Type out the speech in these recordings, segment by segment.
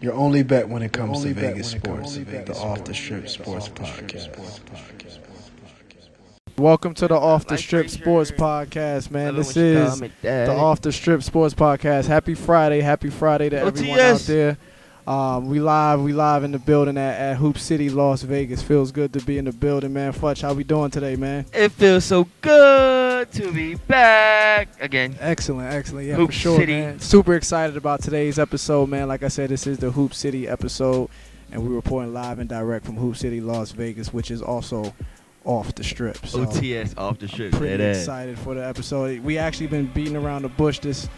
Your only bet when it comes to Vegas sports, the Off the Strip Sports Podcast. Welcome to the Off the Strip Sports Podcast, man. This is the Off the Strip Sports Podcast. Happy Friday to everyone out there. We live in the building at Hoop City, Las Vegas. Feels good to be in the building, man. Futch, how we doing today, man? It feels so good to be back again. Excellent. Yeah, Hoop for sure, City. man. Super excited about today's episode, man. Like I said, this is the Hoop City episode, and we're reporting live and direct from Hoop City, Las Vegas, which is also off the strip. So OTS off the strip. pretty excited for the episode. We actually been beating around the bush this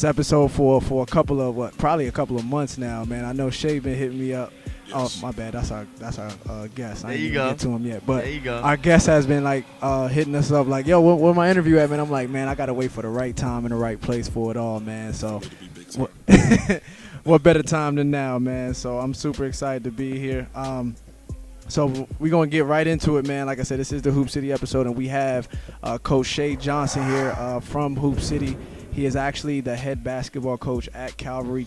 episode for a couple of months now, man. I know Shay been hitting me up. Yes. Oh, my bad. That's our guest. I There ain't you even go. get to him yet, but There you go. our guest has been like hitting us up like, yo, where my interview at, man? I'm like, man, I gotta wait for the right time and the right place for it all, man. So what better time than now, man? So I'm super excited to be here. So we're going to get right into it, man. Like I said, this is the Hoop City episode, and we have Coach Shay Johnson here from Hoop City. He is actually the head basketball coach at Calvary,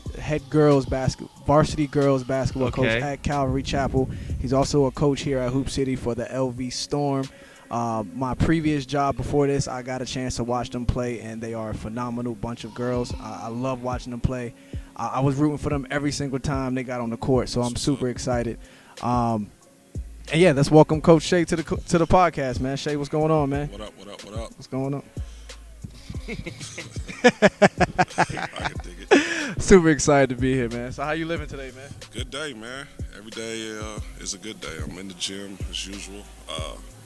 varsity girls basketball coach at Calvary Chapel. He's also a coach here at Hoop City for the LV Storm. My previous job before this, I got a chance to watch them play, and they are a phenomenal bunch of girls. I love watching them play. I was rooting for them every single time they got on the court, so I'm super excited. And yeah, let's welcome Coach Shay to the podcast, man. Shay, what's going on, man? What up? What's going on? I can dig it. Super excited to be here, man. So how you living today, man? Good day, man. Every day is a good day. I'm in the gym as usual,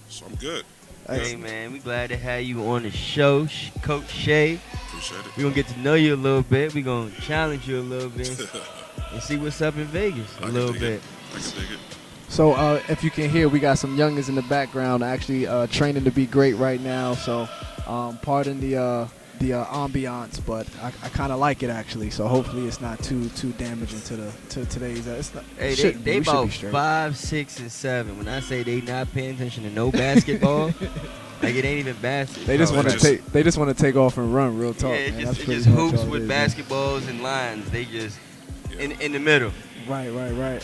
so I'm good. Hey, man, we glad to have you on the show, Coach Shay. Appreciate it. We're going to get to know you a little bit. We're going to challenge you a little bit and see what's up in Vegas a little bit. I can dig it. So if you can hear, we got some youngins in the background actually training to be great right now. So pardon the ambiance, but I kind of like it actually. So hopefully it's not too damaging to today's. It's not, Hey, shouldn't be. they We should be about straight. 5, 6, and 7. When I say they not paying attention to no basketball, like it ain't even basketball. They just No, want it to just- take. They just want to take off and run. Real talk, Yeah, man. it That's just pretty much hoops all it with is, man. basketballs and lines. They just Yeah. in the middle. Right.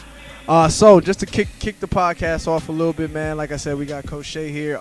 So just to kick the podcast off a little bit, man. Like I said, we got Coach Shay here.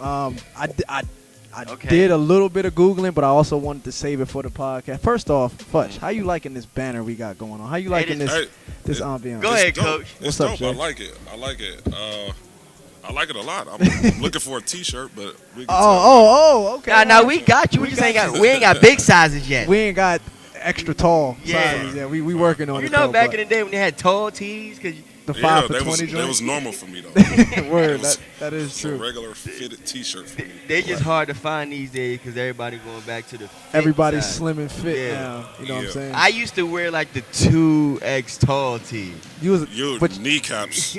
I Okay. did a little bit of Googling, but I also wanted to save it for the podcast. First off, Futch, how you liking this banner we got going on? How you liking this- this Hey, ambiance? Go it's ahead, dope. Coach. It's What's up, dope. Shay? I like it. I like it a lot. I'm looking for a T-shirt, but we can Okay. Nah, we got you. We just ain't got big sizes yet. We ain't got extra tall Yeah. sizes. Yeah, we working on You it. know, though, back but in the day when they had tall tees, cause the Yeah, 5 for 20 that was joint. normal for me though. Word, It was- that is It's a true. regular fitted T-shirt for me. they just hard to find these days because everybody going back to the fit Everybody's size. slim and fit Yeah. now. You know what I'm Yeah. saying? I used to wear like the 2X tall tee. You was, Your but kneecaps.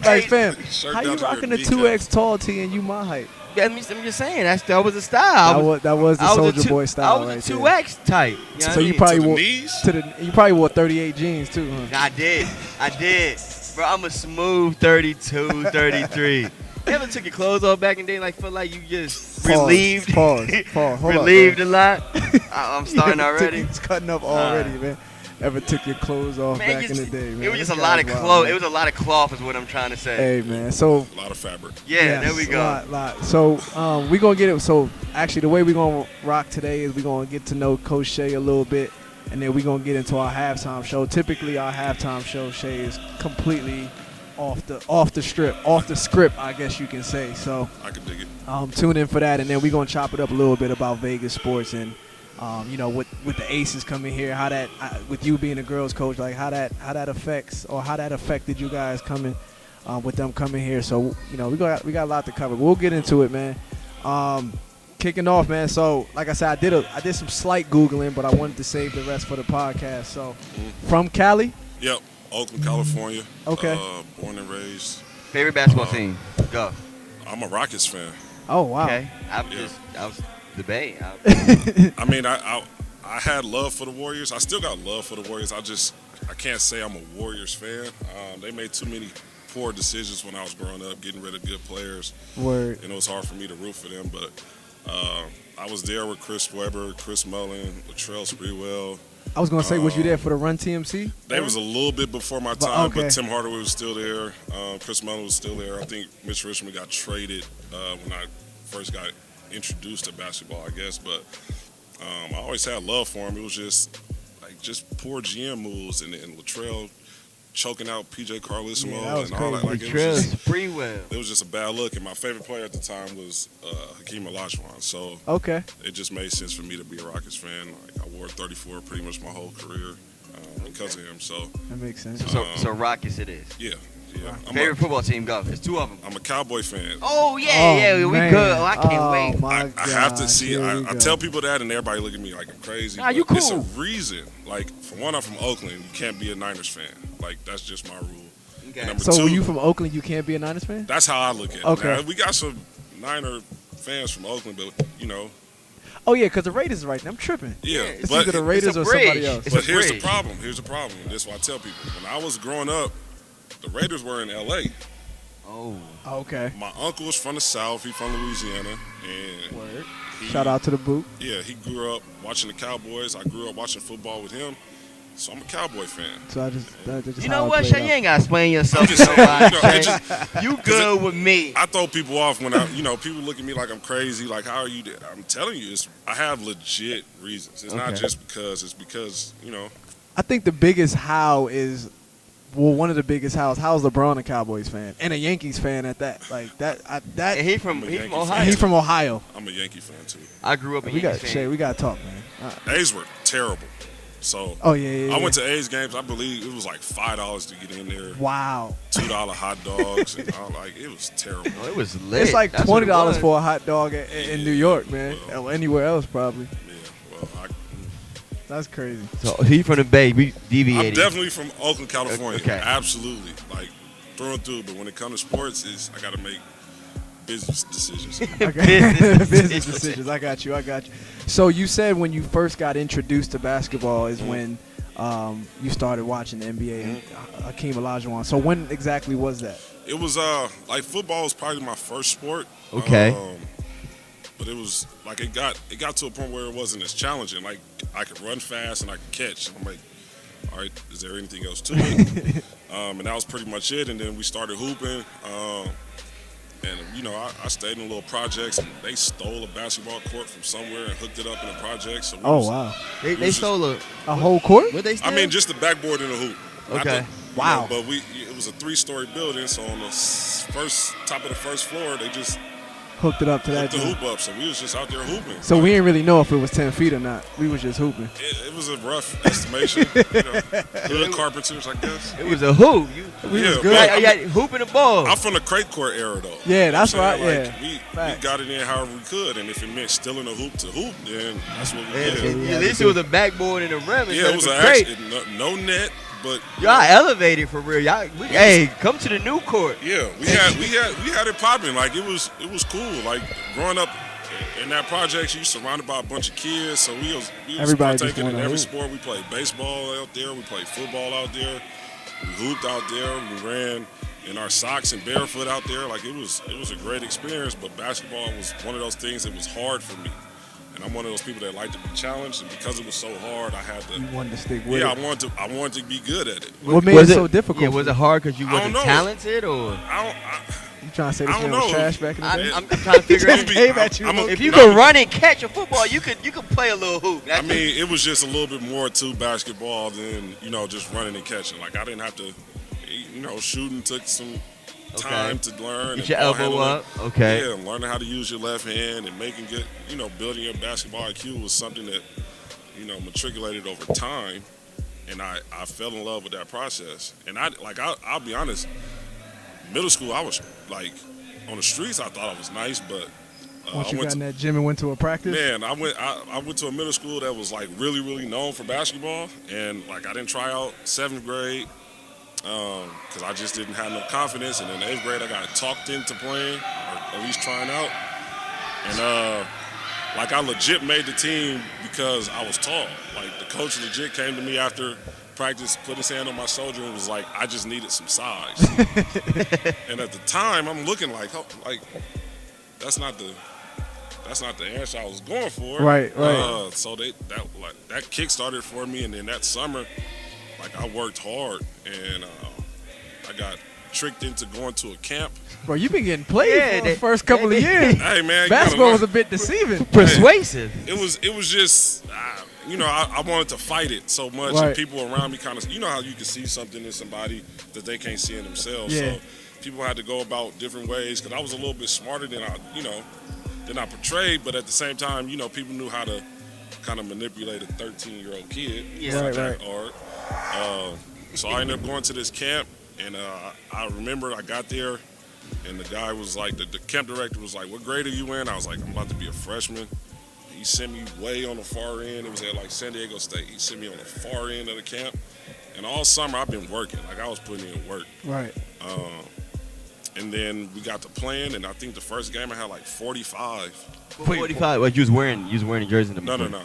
like, fam, Shirt how down you to your rocking the kneecaps. 2X tall tee and you my height? I'm just saying that was a style. That was the I was a Soldier two- Boy style I right was there. a 2X type. You know So what I you mean? probably To the wore knees? you probably wore 38 jeans too, huh? I did. Bro, I'm a smooth 32, 33. You ever took your clothes off back in the day like feel like you just relieved? Pause. Hold relieved up, a lot? I'm starting already. It's cutting up already, man. Ever took your clothes off Man, back in the day, man? it was just This a lot of guy's wild, clothes. man. It was a lot of cloth is what I'm trying to say. Hey, man. So A lot of fabric. Yeah, there yes, we go. lot. So we gonna get it. So actually, the way we gonna rock today is we gonna get to know Coach Shay a little bit, and then we gonna get into our halftime show. Typically, our halftime show, Shay, is completely off the script, I guess you can say. So I can dig it. tune in for that, and then we gonna chop it up a little bit about Vegas sports and with the Aces coming here, how that with you being a girls coach, like how that affects or how that affected you guys coming with them coming here. So we got a lot to cover. We'll get into it, man. Kicking off, man. So like I said, I did some slight Googling, but I wanted to save the rest for the podcast. So from Cali. Yep. Oakland, California. Okay. Born and raised. Favorite basketball team? Go. I'm a Rockets fan. Oh wow. Okay. I Yeah. was debating. I mean, I had love for the Warriors. I still got love for the Warriors. I can't say I'm a Warriors fan. They made too many poor decisions when I was growing up, getting rid of good players. Word. And it was hard for me to root for them. But I was there with Chris Webber, Chris Mullin, Latrell Sprewell, I was gonna say, was you there for the Run TMC? They was a little bit before my But, time, okay. but Tim Hardaway was still there. Chris Mullin was still there. I think Mitch Richmond got traded when I first got introduced to basketball, I guess. But I always had love for him. It was just poor GM moves and Latrell choking out PJ Carlissimo Yeah, that was and all that. crazy. Like, Trail Sprewell. it was just a bad look. And my favorite player at the time was Hakeem Olajuwon. So Okay. it just made sense for me to be a Rockets fan. Like, I wore 34 pretty much my whole career because of him. So That makes sense. So Rockets it is. yeah. Favorite football team, go. There's two of them. I'm a Cowboy fan. Oh yeah, we man. good. Oh, I can't wait. My I have to gosh, see. here we I go. tell people that, and everybody look at me like I'm crazy. Nah, but you It's a cool. reason. Like, for one, I'm from Oakland. You can't be a Niners fan. Like, that's just my rule. Okay. Number So two, when you from Oakland, you can't be a Niners fan? that's how I look at it. Okay. Now, we got some Niner fans from Oakland, but Oh yeah, because the Raiders are right there. I'm tripping. yeah. It's but either the Raiders a or somebody bridge. else. It's but a here's the bridge. problem. Here's the problem. And this is what I tell people. When I was growing up, the Raiders were in L.A. Oh. Okay. My uncle was from the South. He from Louisiana, and Word. he, Shout out to the boot. Yeah, he grew up watching the Cowboys. I grew up watching football with him, so I'm a Cowboy fan. So that's just You how know it what, played Shay? out. You ain't gotta explain yourself to just saying, nobody. you know, it Shay. You good with me. I throw people off when people look at me like I'm crazy. Like, how are you? I'm telling you, I have legit reasons. It's not Okay. just because. It's because I think the biggest how is, well, one of the biggest how's LeBron a Cowboys fan and a Yankees fan at that. Like that. And he from I'm a Yankee Ohio. fan. He's from Ohio. I'm a Yankee fan too. I grew up a We got Yankees Shay. fan. We gotta talk, man. A's were terrible. So Oh yeah. I went to A's games. I believe it was like $5 to get in there. Wow. $2 hot dogs, and it was terrible. Oh, it was lit. It's like That's what it $20 was. for a hot dog in New York, man. Or anywhere else probably. Yeah, well, That's crazy. So he from the Bay. We I'm deviated. definitely from Oakland, California. Okay. Absolutely, like through and through. But when it comes to sports, I got to make business decisions. Okay. Business Business decisions. I got you. So you said when you first got introduced to basketball is when you started watching the NBA and Hakeem Olajuwon. So when exactly was that? It was like football was probably my first sport. Okay. But it was like it got to a point where it wasn't as challenging. Like I could run fast and I could catch. I'm like, all right, is there anything else to it? And that was pretty much it. And then we started hooping. And I stayed in a little projects, and they stole a basketball court from somewhere and hooked it up in a project. So Wow. They stole a. A whole court? What they steal? I mean, just the backboard in the hoop. Not Okay. Wow. But it was a 3-story building, so on the top of the first floor, they just Hooked it up to that. hooked the joint. hoop up. So we was just out there hooping. So we didn't really know if it was 10 feet or not. We was just hooping. It was a rough estimation. Hood carpenters, I guess. It was a hoop. We was Yeah, good. but Yeah, hooping the ball. I'm from the crate court era, though. Yeah, that's You know what right, I'm saying? yeah. Like, we Facts. got it in however we could, and if it meant stealing a hoop to hoop, then that's what we Yeah, did. at least it was a backboard and a rim. Yeah, it was a an crate. actually no net, but Y'all elevated for real. Hey, come to the new court. yeah, we had it popping. Like it was cool. Like growing up in that project, you surrounded by a bunch of kids, so we was Everybody just partaking in wanna every hoop. sport. We played baseball out there, we played football out there, we hooped out there, we ran in our socks and barefoot out there. Like it was a great experience. But basketball was one of those things that was hard for me, and I'm one of those people that like to be challenged. And because it was so hard, I had to. You wanted to stick with Yeah, it. I wanted to be good at it. What made Was it so difficult? Yeah, was it hard because you I don't wasn't know. talented, or You trying to say this I don't man was know. trash back in the day? I'm trying to figure Just out. aim at you. If you no, could run and catch a football, you could play a little hoop. I mean, it was just a little bit more to basketball than just running and catching. Like I didn't have to, shooting took some time to learn. Get and your ball elbow handling. up. Okay. Yeah, and learning how to use your left hand and making good, building your basketball IQ was something that, matriculated over time, and I fell in love with that process. And I'll be honest, middle school I was like on the streets I thought I was nice, but Once I you went got in that gym and went to a practice? Man, I went to a middle school that was like really, really known for basketball, and like I didn't try out 7th grade because I just didn't have no confidence. And in 8th grade, I got talked into playing, or at least trying out. And I legit made the team because I was tall. Like the coach legit came to me after practice, put his hand on my shoulder, and was like, "I just needed some size." And at the time, I'm looking like that's not the that's not the answer I was going for. Right. So that kick started for me, and then that summer, like I worked hard, and I got tricked into going to a camp. Bro, you've been getting played for the first couple of years. Hey man, Basketball was a bit deceiving. Persuasive. It was just, I wanted to fight it so much, Right. and people around me kind of, how you can see something in somebody that they can't see in themselves. Yeah. So people had to go about different ways because I was a little bit smarter than I portrayed, but at the same time, people knew how to kind of manipulate a 13-year-old kid. Yeah. It's not Right, that hard. So I ended up going to this camp, and I remember I got there, and the guy was like, the camp director was like, "What grade are you in?" I was like, "I'm about to be a freshman." He sent me way on the far end. It was at like San Diego State. He sent me on the far end of the camp, and all summer I've been working. Like I was putting in work. Right. And then we got to playing, and I think the first game I had like 45. 45. What you was wearing? You was wearing a jersey number? No.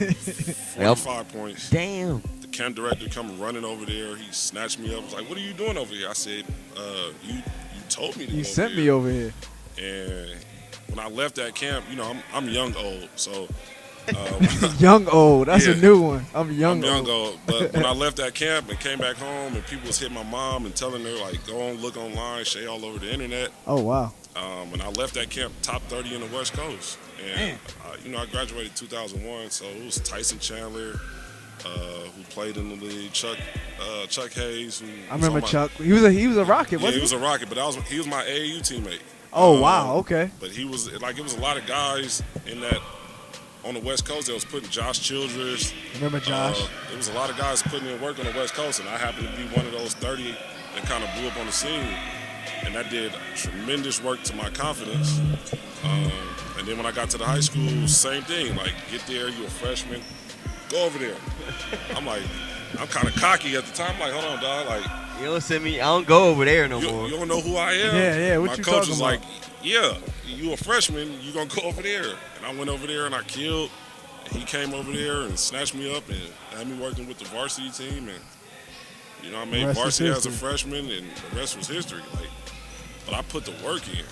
45 points. Damn. The camp director come running over there. He snatched me up. Was like, "What are you doing over here?" I said, "You told me to." You go sent over me over here. And when I left that camp, I'm young old, so Young old. That's a Yeah. new one. I'm young I'm old. young old. But when I left that camp and came back home, and people was hitting my mom and telling her like, "Go on, look online, Shay all over the internet." Oh wow. When I left that camp, top 30 in the West Coast, and I graduated 2001, so it was Tyson Chandler, who played in the league, Chuck Hayes. Who I was remember on my- Chuck. He was a Rocket, Yeah, wasn't he was a Rocket, but he was my AAU teammate. Oh wow. Okay. But he was like, it was a lot of guys in that on the West Coast that was putting Josh Childress. Remember Josh? It was a lot of guys putting in work on the West Coast, and I happened to be one of those 30 that kind of blew up on the scene. And that did tremendous work to my confidence. And then when I got to the high school, same thing. Like, get there, you're a freshman, go over there. I'm kind of cocky at the time. I'm like, hold on, dog. Like, You don't send me. I don't go over there no more. you don't know who I am? Yeah, what my you coach talking was about? like, yeah, you a freshman, you going to go over there. And I went over there and I killed. And he came over there and snatched me up and had me working with the varsity team. And, I made Rest is varsity as a history. freshman, and the rest was history. Like, but I put the work in.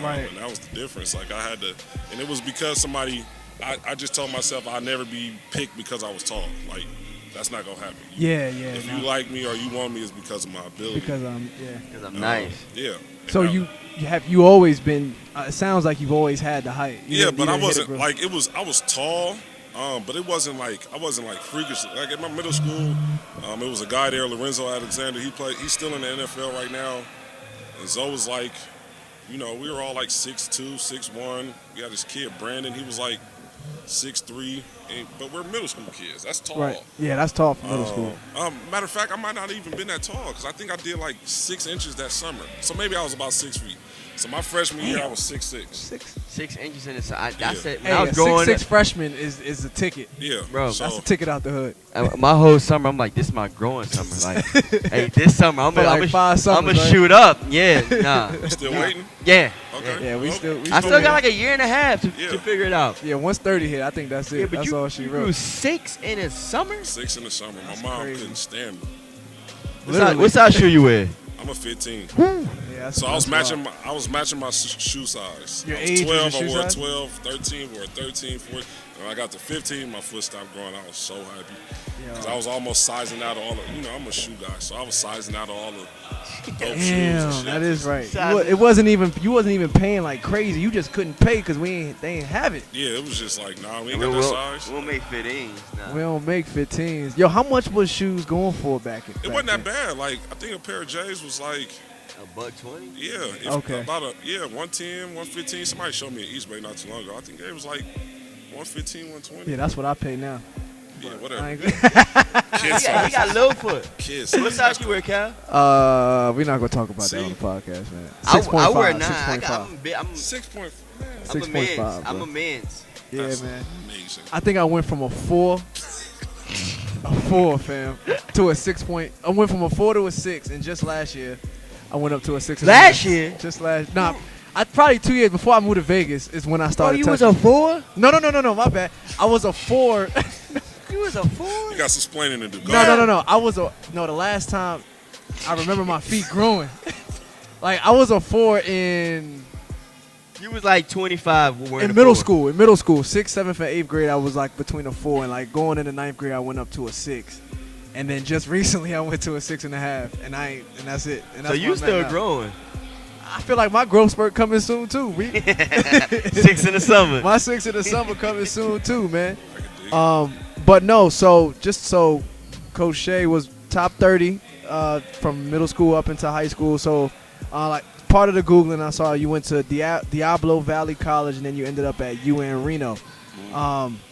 Right. And that was the difference. Like, I had to, and it was because somebody, I just told myself I'd never be picked because I was tall. Like, that's not going to happen. Yeah. If nah. you like me or you want me, it's because of my ability. Because Because I'm nice. Yeah. So And you always been? It sounds like you've always had the height. You Yeah, didn't- but you I didn't hit wasn't it, bro. like I was tall, but it wasn't like I wasn't like freakish. Like at my middle school, it was a guy there, Lorenzo Alexander. He's still in the NFL right now. And Zoe was like, we were all like 6'2", 6'1". We had this kid Brandon. He was like 6'3", but we're middle school kids. That's tall. Right. Yeah, that's tall for middle school. Matter of fact, I might not even been that tall because I think I did like 6 inches that summer. So maybe I was about 6 feet. So my freshman year, I was 6'6". 6 inches in the side. That's Yeah. it. When Hey, I a was growing 6'6" freshman is a ticket. Yeah, Bro, So That's a ticket out the hood. my whole summer, I'm like, this is my growing summer. Like, hey, this summer, I'm For like gonna 5 summers, right? shoot up. Yeah, nah. you still waiting? Yeah. Okay. Yeah, we Well, still. I still got like a year and a half to Yeah. figure it out. Yeah, once 30 hit, I think that's it. Yeah, but that's you, all she you wrote. grew 6 in the summer? 6 in the summer. That's My mom crazy. couldn't stand me. What size shoe you wear? I'm a 15. Yeah, that's, So I was that's matching wild. my shoe size. Your I was age was 12, your I shoe wore size? 12, 13, wore 13, 14. When I got to 15, my foot stopped growing. I was so happy. Because I was almost sizing out all the, I'm a shoe guy, so I was sizing out all the dope shoes and Damn, shit. that is right. Size- You wasn't even paying like crazy. You just couldn't pay because they ain't have it. Yeah, it was just like, nah, we ain't We'll, got that size. we'll make 15s. Nah. We don't make 15s. Yo, how much was shoes going for back in? It wasn't that bad. Like, I think a pair of J's was like, $120? yeah. Okay. About 110, 115. Somebody showed me at East Bay not too long ago. I think it was like 115, 120. Yeah, that's what I pay now. Yeah, I whatever. ain't, Kid He size. got little foot. Kid What size. size you wear, Cal? we're not gonna talk about that See? on the podcast, man. I 6.5, wear 9. 6.5. I'm a 6.5. men's. 6.5, I'm bro. a men's. Yeah, That's man. amazing. I think I went from a 4, fam, to a 6 point. I went from a 4 to a 6, and just last year, I went up to a 6. Last year? Just last. Nah, probably 2 years before I moved to Vegas is when I Oh, started. you was touching. a 4? No, my bad. I was a 4. You was a 4? You got some explaining to do. Go No. ahead. I was the last time I remember my feet growing. Like I was a 4 in You was like 25 wearing In a middle 4. school, 6th, 7th, and 8th grade, I was like between a 4, and like going into 9th grade, I went up to a 6, and then just recently I went to a 6.5, and that's it. And that's So you where I'm at still now. growing. I feel like my growth spurt coming soon too. 6 in the summer. My 6 in the summer coming soon too, man. I can dig it. But no, so Coach Shay was top 30 from middle school up into high school. So like part of the Googling, I saw you went to Diablo Valley College, and then you ended up at UN Reno.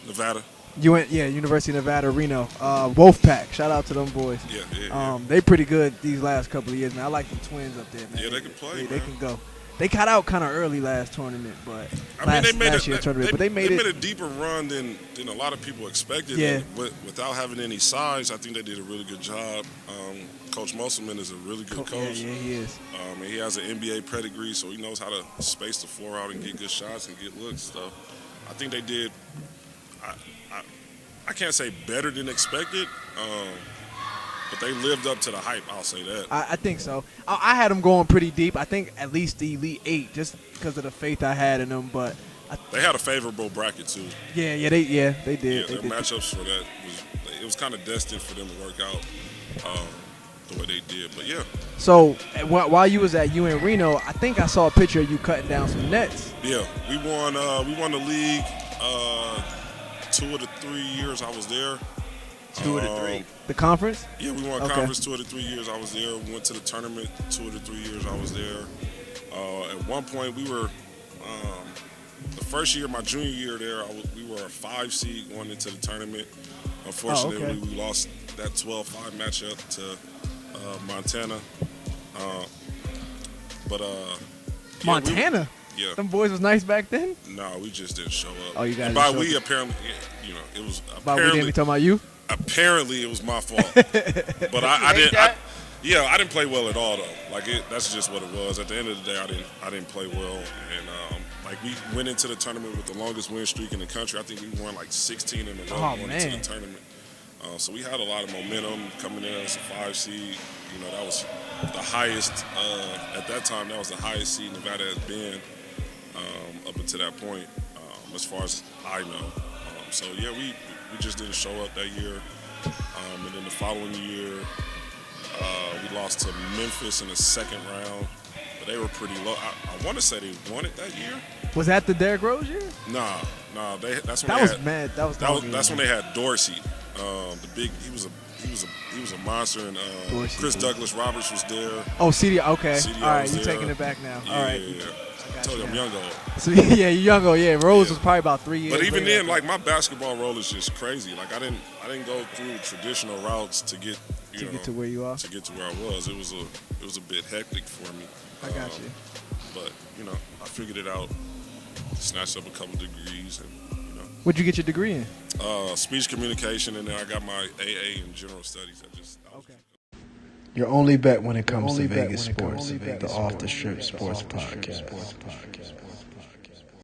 Nevada. You went, University of Nevada, Reno. Wolfpack, shout out to them boys. Yeah. They pretty good these last couple of years, man. I like the Twins up there, man. Yeah, they can play, They man. can go. They got out kind of early last tournament, but They made last year's tournament, but they made it. a deeper run than a lot of people expected. Yeah. And without having any size, I think they did a really good job. Coach Musselman is a really good coach. Yeah, he is. And he has an NBA pedigree, so he knows how to space the floor out and get good shots and get looks. So I think they did. I can't say better than expected, but they lived up to the hype. I'll say that. I think so. I had them going pretty deep. I think at least the Elite 8, just because of the faith I had in them. But They had a favorable bracket too. they did. Yeah, They their did. matchups for that was kind of destined for them to work out the way they did. But yeah, So while you was at UN Reno, I think I saw a picture of you cutting down some nets. yeah, we won the league 2 of the 3 years I was there. 2 of the 3. The conference? Yeah, we won Okay. conference 2 of the 3 years I was there. We went to the tournament 2 of the 3 years I was there. At one point, we were the first year, my junior year there, we were a 5 seed going into the tournament. Unfortunately, okay. we lost that 12-5 matchup to Montana. Montana? Yeah. Them boys was nice back then? No, we just didn't show up. Oh, you guys and by didn't show we, up. apparently, it was By we didn't be talking about you? apparently it was my fault. But I didn't. that? I didn't play well at all though. Like that's just what it was. At the end of the day, I didn't play well, and we went into the tournament with the longest win streak in the country. I think we won like 16 in a row Oh, going man. into the tournament. So we had a lot of momentum coming in as a 5 seed. That was the highest at that time. That was the highest seed Nevada has been up until that point, as far as I know. So yeah, we just didn't show up that year, and then the following year we lost to Memphis in the second round, but they were pretty low. I want to say they won it that year. Was that the Derrick Rose year? Nah. That's when That they was had, mad. That's when they had Dorsey, the big. He was a monster, and Dorsey, Chris dude. Douglas Roberts was there. Oh, CD. Okay. CDR All right, was you're there. taking it back now. Yeah, All right. yeah. I got told you you I'm now. young old. So yeah, you young. Oh yeah, Rose Yeah. was probably about 3 years. But even later. then, like my basketball role is just crazy. Like I didn't go through traditional routes to get to get to where you are. to get to where I was. It was a bit hectic for me. I got you. But I figured it out. Snatched up a couple degrees, and What'd you get your degree in? speech communication, and then I got my AA in general studies. Okay. Your only bet when it comes to Vegas sports, the Off the Strip Sports Podcast.